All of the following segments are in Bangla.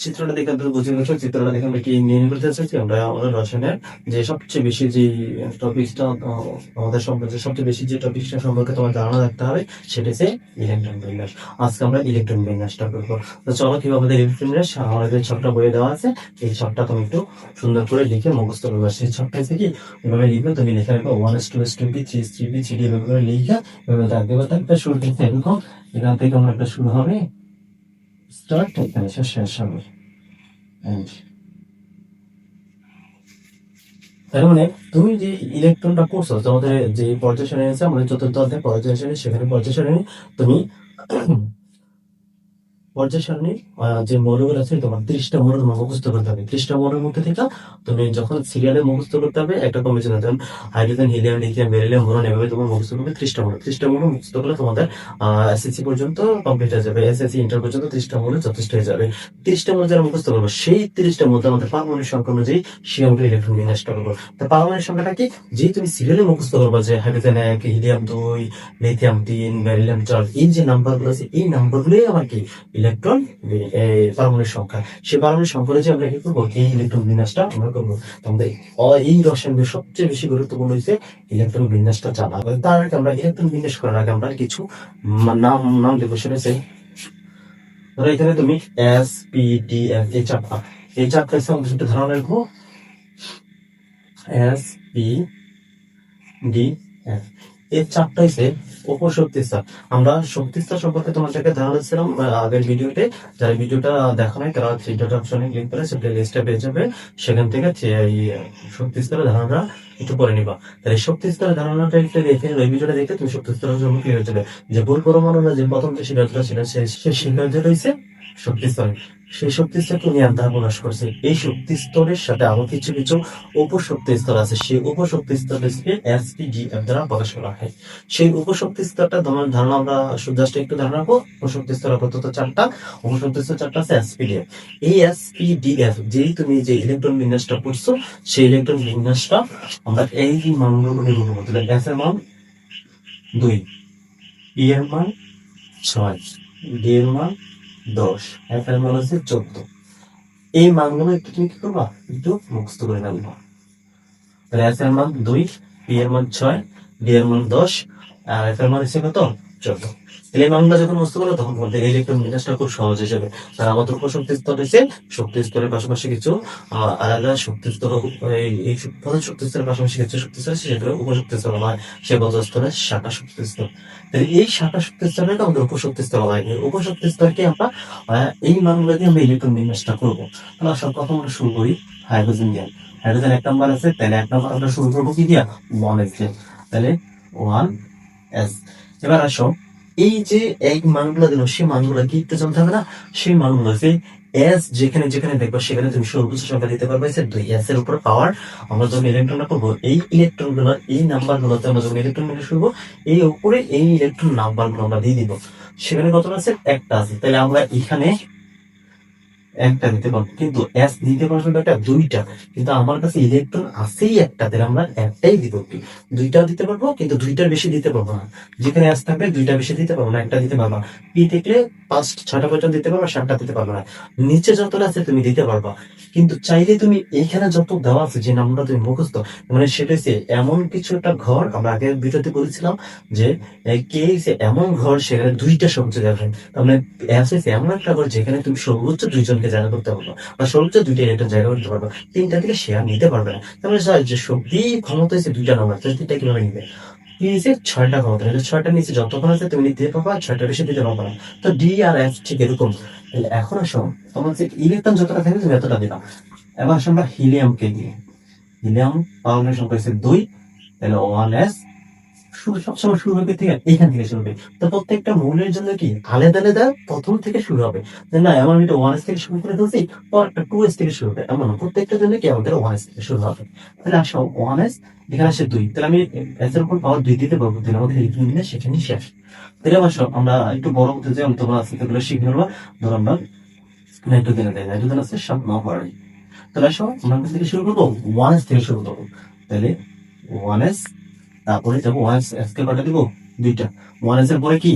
চিত্রটা দেখে তুমি বুঝে গেছো, চিত্রটা দেখে আমরা কি নিয়ে করতে চাচ্ছি, আমরা আমাদের রসায়নের যে সবচেয়ে বেশি যে টপিকটা আমাদের সম্পর্কে সবচেয়ে বেশি যে টপিকটা সম্পর্কে তোমার ধারণা রাখতে হবে সেটা হচ্ছে ইলেকট্রন বিন্যাস। আজকে আমরা ইলেকট্রন বিন্যাসটা করবো। তো চলো কিভাবে আমাদের ইলেকট্রন বিন্যাস আমাদের ছকটা বইয়ে দেওয়া আছে, এই ছকটা তুমি একটু সুন্দর করে লিখে মুখস্থ করবে। সেই ছকটা হচ্ছে কি এভাবে লিখবে, তুমি লিখে রাখবে 1s2s2p 3s3p 3d এভাবে করে লিখে এভাবে থাকবে। একটা শুরু থেকে এরকম, এখান থেকে আমার একটা শুরু হবে স্টার্ট, এখানে শেষ হবে। তার মানে তুমি যে ইলেকট্রনটা পড়ছো তোমাদের যে পর্যায় সারণী আছে, আমাদের চতুর্থ অধ্যায় পর্যায় সারণী, সেখানে পর্যায় সারণী তুমি পর্যায় সারণী যে মৌলগুলো আছে তোমার 30টা মৌল তোমার মুখস্থ করতে হবে। 30টা মৌলের মধ্যে থেকে তুমি যখন সিরিয়ালে মুখস্থ করতে হবে একটা কমিশন আছে, hydrogen, helium, lithium, beryllium, boron, এভাবে তোমার মুখস্থ করবে 30টা মৌল। 30টা মৌল মুখস্থ করলে তোমাদের এসএসসি পর্যন্ত কমপ্লিট হয়ে যাবে, এসএসসি ইন্টার পর্যন্ত 30টা মৌল যথেষ্ট হয়ে যাবে। 30টা মৌল যারা মুখস্থ করবো সেই 30টা মৌল আমাদের পারমাণবিক সংখ্যা অনুযায়ী সে আমরা ইলেকট্রন বিন্যাসটা করবো। তো পারমাণবিক সংখ্যাটা কি, যে তুমি সিরিয়ালে মুখস্থ করবো যে হাইড্রোজেন 1, হিলিয়াম 2, লিথিয়াম 3, বেরিলিয়াম 4, এই যে নাম্বারগুলো আছে এই নাম্বারগুলোই আমার কি ইলেকট্রন পারমাণবিক সংখ্যা। সেই পারমাণবিক সংখ্যা যে আমরা কি করবো, এই ইলেকট্রন বিন্যাসটা আমরা করবো। আমাদের এই রসায়নের সবচেয়ে বেশি গুরুত্বপূর্ণ হচ্ছে ইলেকট্রন বিন্যাসটা জানা। তার আগে আমরা ইলেকট্রন বিন্যাস করার আগে আমরা কিছু নাম নাম দেবো। সেটা হচ্ছে ধরো এখানে তুমি এস পি ডি এফ এই চারটা হচ্ছে আমাদের একটা ধারণা রাখবো। এস পি ডি এফ এই চারটা হচ্ছে উপশক্তি স্তর। আমরা শক্তি স্তর সম্পর্কে তোমাদেরকে ধারণা দিচ্ছিলাম আগের ভিডিওতে। যারা ভিডিওটা দেখা নাই তারা থ্রি ডট অপশনে ক্লিক করে সে প্লেলিস্টে পেয়ে যাবে, সেখান থেকে এই শক্তি স্তরের ধারণাটা একটু পরে নিবা। তাহলে শক্তি স্তরের ধারণাটা একটু দেখে ওই ভিডিওটা দেখে তুমি শক্তি স্তরের জন্য ক্লিয়ার হয়ে যাবে। যে ভুল পরমাণু যে প্রথম যে শিকারটা ছিল সেই শিকারটা রয়েছে শক্তি স্তরে। সেই শক্তি স্তরকে নিয়ে আন্দাজ প্রকাশ করছে। এই শক্তি স্তরের সাথে আরো কিছু কিছু উপশক্তি স্তর আছে, সেই উপশক্তি স্তরকে এসপিডিএফ দ্বারা প্রকাশ করা হয়। সেই উপশক্তি স্তরটা তোমার ধারণা আমরা জাস্ট একটু ধারণা রাখবো। উপশক্তি স্তর আপাতত চারটা, উপশক্তি স্তর চারটা আছে এসপিডিএফ। এই এসপিডিএফ যেই তুমি যে ইলেকট্রন বিন্যাসটা পড়ছো সেই ইলেকট্রন বিন্যাসটা আমরা এই মানগুলো লিখবো। তাহলে এস এর মান 2, পি এর মান 6, ডি এর মান 10, এফ এর মান হচ্ছে 14। এই মানগুলো একটু তুমি কি করবা, একটু মুখস্থ করে নেবো। তাহলে এস এর মান 2, পি এর মান 6, ডি এর মান 10, আর এফ এর মান হচ্ছে কত 14। তাহলে এই মানগুলো যখন মুখস্থ করো তখন বলতে ইলেকট্রন বিন্যাসটা খুব সহজ হয়ে যাবে। আর আমাদের উপশক্তি স্তর হচ্ছে শক্তি স্তরের পাশাপাশি কিছু আলাদা শক্তি স্তর, এই প্রধান শক্তি স্তরের পাশাপাশি কিছু শক্তি স্তর আছে সেগুলো উপশক্তি স্তর হয়। সে বলতে স্তরের শাখা শক্তি স্তর। তাহলে এই শাখা শক্তি স্তরকে আমাদের উপশক্তি স্তর হয়। এই উপশক্তি স্তরকে আমরা এই মানগুলো দিয়ে আমরা ইলেকট্রন বিন্যাসটা করবো। তাহলে সব প্রথম আমরা শুরু করি হাইড্রোজেন দিয়ে। হাইড্রোজেন 1 নাম্বার আছে, তাহলে 1 নাম্বার আমরা শুরু করবো কি দিয়া, 1s দিয়ে। তাহলে 1s। এবার আসো এই যে এই মানগুলো দিল সেই মানগুলো কি একটু জানতে হবে না, সেই মানগুলো যে এস যেখানে যেখানে দেখবো সেখানে তুমি সর্বোচ্চ সংখ্যা দিতে পারবে 2। এস এর উপর পাওয়ার আমরা যখন ইলেকট্রনটা করবো এই ইলেকট্রন গুলো এই নাম্বার গুলোতে আমরা যখন ইলেকট্রন মিলে শুরু এই উপরে এই ইলেকট্রন নাম্বার গুলো আমরা দিয়ে দিব। সেখানে কতটা আছে, একটা আছে। তাহলে আমরা এখানে একটা দিতে পারবো, কিন্তু এস দিতে পারবো একটা, দুইটা। কিন্তু আমার কাছে ইলেকট্রন আছেই একটা, তাহলে আমরা একটাই দিব। দুইটাও দিতে পারবো কিন্তু দুইটার বেশি দিতে পারবো না। যেখানে এস থাকবে দুইটা বেশি দিতে পারবো না, একটা দিতে পারবো। পি থেকে 5-6টা পর্যন্ত দিতে পারবো, 7টা দিতে পারবো না। নিচে যতটা আছে তুমি দিতে পারবা, কিন্তু চাইলে তুমি এইখানে যত দেওয়া আছে যে নামটা তুমি মুখস্থ, মানে সেটা হচ্ছে এমন কিছু একটা ঘর। আমরা আগের ভিডিওতে বলেছিলাম যে কে হচ্ছে এমন ঘর সেখানে দুইটা সবচেয়ে দেখায়। তার মানে এস হচ্ছে এমন একটা ঘর যেখানে তুমি সর্বোচ্চ দুইজনকে জায়গা করতে পারবো, বা সর্বোচ্চ দুইটা ইলেকট্রন জায়গা করতে পারবো, তিনটা দিলে শেয়ার নিতে পারবে না। তাহলে যে শক্তি ক্ষমতা হচ্ছে দুইটা নাম্বার, তিনটা কিভাবে নিবে, কি হচ্ছে 6টা ক্ষমতা। 6টার নিচে যতক্ষণ আছে তুমি নিতে পারবা, 6টার বেশি দিতে পারবা না। তো ডি আর এফ ঠিক এরকম। তাহলে এখন আসো তোমার যে ইলেকট্রন যতটা থাকবে তুমি এতটা দিবা। এবার আসো আমরা হিলিয়ামকে নিয়ে। হিলিয়াম পারমাণবিক সংখ্যা হচ্ছে 2, তাহলে 1s। শুরু সবসময় শুরু হবে থেকে এখান থেকে শুরু হবে। তো প্রত্যেকটা মৌলের জন্য কি আলাদা আলাদা প্রথম থেকে শুরু হবে, না এমন এটা 1s থেকে শুরু করে দিয়েছি পর একটা 2s থেকে শুরু হবে, এমন প্রত্যেকটা জন্য কি আমাদের 1s থেকে শুরু হবে। তাহলে আসো 1s, এখানে আসে 2, তাহলে আমি s এর উপর পাওয়ার 2 দিতে পারবো, তাহলে আমাদের ইলেকট্রন বিন্যাস সেখানেই শেষ। তাহলে আসো আমরা একটু বড় হতে যাই, তোমরা আজকে এগুলো শিখে নেবো। ধরো আমরা নাইট্রোজেন দেয়, নাইট্রোজেন আছে 7 নম্বর। তাহলে আসো আমরা এখান থেকে শুরু করবো, 1s থেকে শুরু করবো। তাহলে 1s, তারপরে যাবো 1s কে কটা দিব, 2টা। 1s এর পরে কি,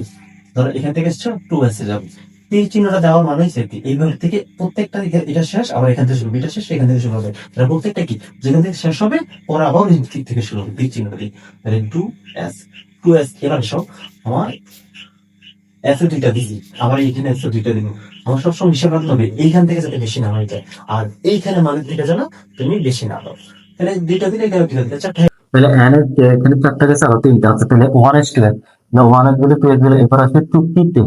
ধরো এখান থেকে এসছো 2s এ যাবে, তীর চিহ্নটা দেওয়ার মানে হচ্ছে কি এইভাবে থেকে প্রত্যেকটা এটা শেষ, আবার এখান থেকে শুরু, এটা শেষ এখান থেকে শুরু হবে, তাহলে প্রত্যেকটা কি যেখান থেকে শেষ হবে পরে আবার এই দিক থেকে শুরু হবে তীর চিহ্নটা দিয়ে, তাহলে 2s এবার সব আমার এসও দুইটা দিছি, আবার এইখানে এসও দুইটা দিব, আমার সবসময় হিসাব রাখতে হবে এইখান থেকে যাতে বেশি না হয়ে যায়, আর এইখানে মানে দুইটা যেন তুমি বেশি না দাও, তাহলে দুইটা দিলে গেল, দুইটা দিলে চারটা। তাহলে এন এর এখানে চারটা গেছে আর তিনটা আছে, তাহলে one S two one S বলে টু এস বলে, এবার আসবে টু পি তে,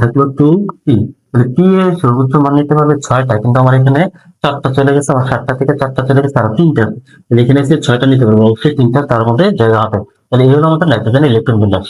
থাকলো টু পি, তাহলে পি এর সর্বোচ্চ মান নিতে পারবে 6টা, কিন্তু আমার এখানে 4টা চলে গেছে, আমার 7টা থেকে 4টা চলে গেছে আর 3টা, তাহলে এখানে এসে 6টা নিতে পারবো, অবশ্যই 3টা তার মধ্যে জায়গা হবে। তাহলে এই হলো আমাদের নাইট্রোজেন ইলেকট্রন বিন্যাস।